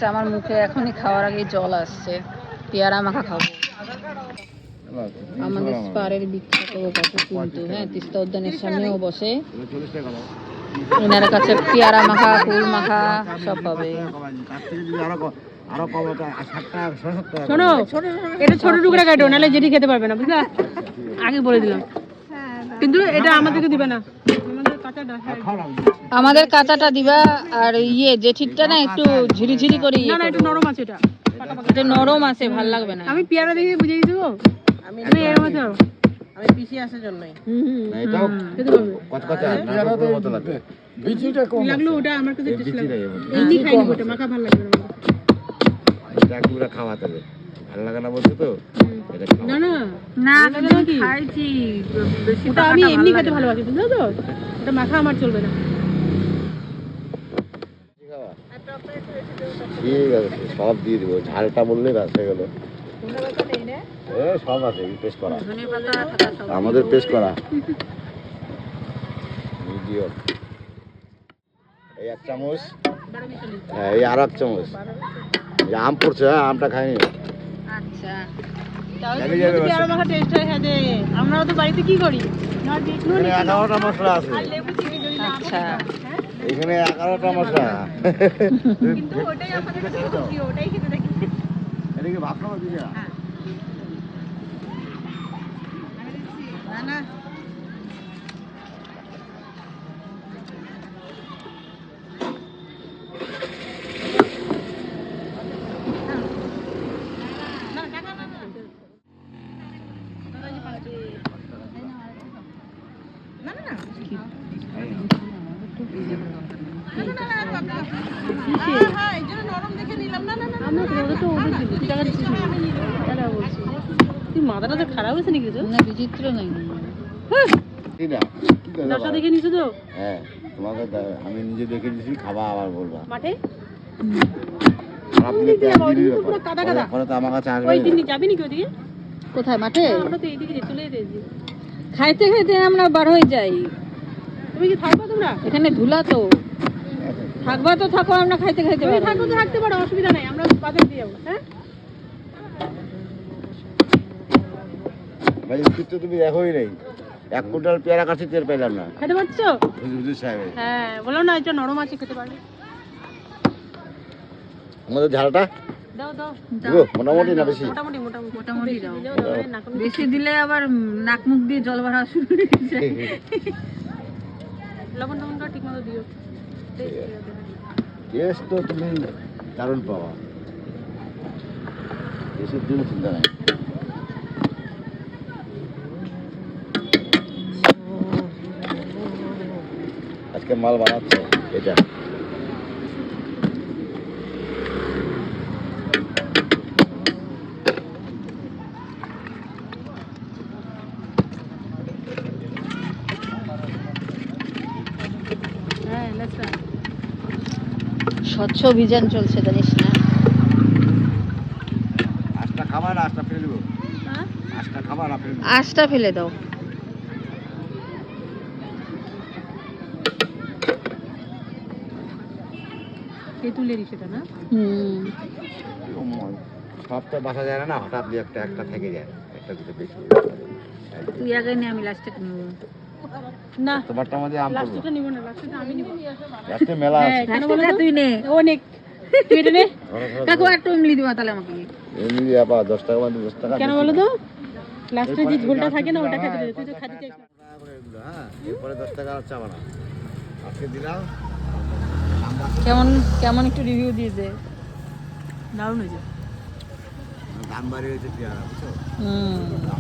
আমার মুখে এখনই খাওয়ার আগে জল আসছে। পেয়ারা মাখা খাবো। আমাদের স্পারের বিখ্যাত কাকু কিন্তু, হ্যাঁ, তিস্তা উদ্যানের সামনেও বসে। ওনার কাছে পেয়ারা মাখা, কুল মাখা সব পাবে। শোনো, এটা ছোট টুকরা কাটো, নাহলে যেটি খেতে পারবে না, বুঝলা? আগে বলে দিলাম, কিন্তু এটা আমাদেরকে দিবে না। আমাদের কাঁচাটা দিবা। আর ইয়ে জেঠিরটা না একটু ঝিরিঝিরি করে, না না, একটু নরম আছে এটা। এটা নরম আছে, ভাল লাগবে না। আমি পেয়ারা দেখে বুঝে গেছি গো। আমি এর মতো আমি পিসি আসার জন্যই না এটাও খেতে পারবে। কচকচা না রোদের মতো লাগে। বিচিটা কম লাগলো ওটা আমার কাছে টেস্ট বিচি লাগলো। নাই এর মধ্যে। এমনি খাইনি ওটা, মাখা ভালো লাগবে না। এটা পুরো খাওয়াতে হবে। ভালো লাগে না বলছো তো? এটা খাও। না না না, ভালো লাগে কি? খাইছি বেশি। ওটা আমি এমনি খেতে ভালোবাসি, বুঝছো তো? ওটা মাখা আমার চলবে না। ঠিক আছে, সব দিয়ে দিব। ঝালটা বললে ব্যাস হয়ে গেল। সব আছে পেস্ট করা, আমাদের পেস্ট করা। মিডিয়াম এই 1 চামচ, হ্যাঁ এই আর 1 চামচ। এই আম পড়ছে, হ্যাঁ আমটা খাইনি। আচ্ছা, জানি যাবে বাস। পেয়ারা মাখা টেস্ট হয় খেতে। আমরাও তো বাড়িতে কি করি, না দেখলো এখানে 11টা মশলা আছে। লেবু চিনি যদি না আচ্ছা। এখানে 11টা মশলা। কিন্তু ওটাই আমাদের কাছে প্রিয়, ওটাই খেতে থাকি। এটা কি ভাত খাওয়া দিদি? না না মাথাটা তো খারাপ হয়েছে নাকি? না বিচিত্র নাই। ঠিক না কি করবে? দশটা দেখে নিছো তো হ্যাঁ তোমাকে আমি নিজে দেখে দিয়েছি, খাবা আবার বলবা। মাঠে? আপনি পুরো কাদা কাদা। পরে তো আমার কাছে আসবে ওই না। দিন যাবি নাকি ওদিকে? কোথায়? মাঠে? আমরা তো এইদিকে চলে যেতেছি। খাইতে খাইতে আমরা বার হয়ে যাই। তুমি কি থাকবা তোমরা? এখানে ধুলা তো। থাকবা তো থাকো, আমরা খাইতে খাইতে তুমি বার হই। থাকো তো থাকতে পারো, অসুবিধা নাই, আমরা বাজার দিয়ে যাবো। হ্যাঁ ভাই কিন্তু তুমি দেখোই নাই, 1 কুইন্টাল পেয়ারা কাছে তেল পেলাম না। খেতে পারছো? হুজুর সাহেব হ্যাঁ বলো না, এটা নরম আছে, খেতে পারবে। আমাদের ঝালটা দাও দাও দিব মোটামুটি না বেশি? মোটামুটি মোটামুটি মোটামুটি বেশি দাও। দিলেও দাও, না কোনো বেশি দিলে আবার নাক মুখ দিয়ে জল বাড়া শুরু হয়ে যায়। লবণ টবণটা ঠিক মতো দিও। টেস্ট তো তুমি দারুণ পাওয়া, এসব জন্য চিন্তা নাই। আজকে মাল বানাচ্ছে এটা। হ্যাঁ লেসা স্বচ্ছ অভিযান চলছে, জানিস না? আজটা খাবার না আজটা ফেলে দেবো? হ্যাঁ আজটা খাবার না ফেলে দেবো? আঁশটা ফেলে দাও। তেঁতুলের সেটা না? সবটা বাসা যায় না, হঠাৎ দিয়ে একটা একটা থেকে যায়, একটা দুটো বেশি। তুই আগে নে, আমি লাস্টে নেব। না তোমারটা মধ্যে আম পড়বো, লাস্টটা নিব না, লাস্টটা আমি নিব। লাস্টে মেলা আছে। কেন বলো তো? তুই নে। অনেক তুই এটা নে। কাকু একটু ইমলি দিবা তাহলে আমাকে। এমনি আবার 10 টাকা মানে 10 টাকা কেন বলো তো? লাস্টে যে ঝোলটা থাকে না, ওটা খেতে দে। তুই তো খাতে চাইছ না। হ্যাঁ এরপরে 10 টাকা আর চাবা না, আজকে দিলাম। কেমন কেমন একটু রিভিউ দিয়ে দে। দারুণ হয়েছে। দাম বাড়ি হয়েছে পেয়ারা, বুঝছো? হুম। দাম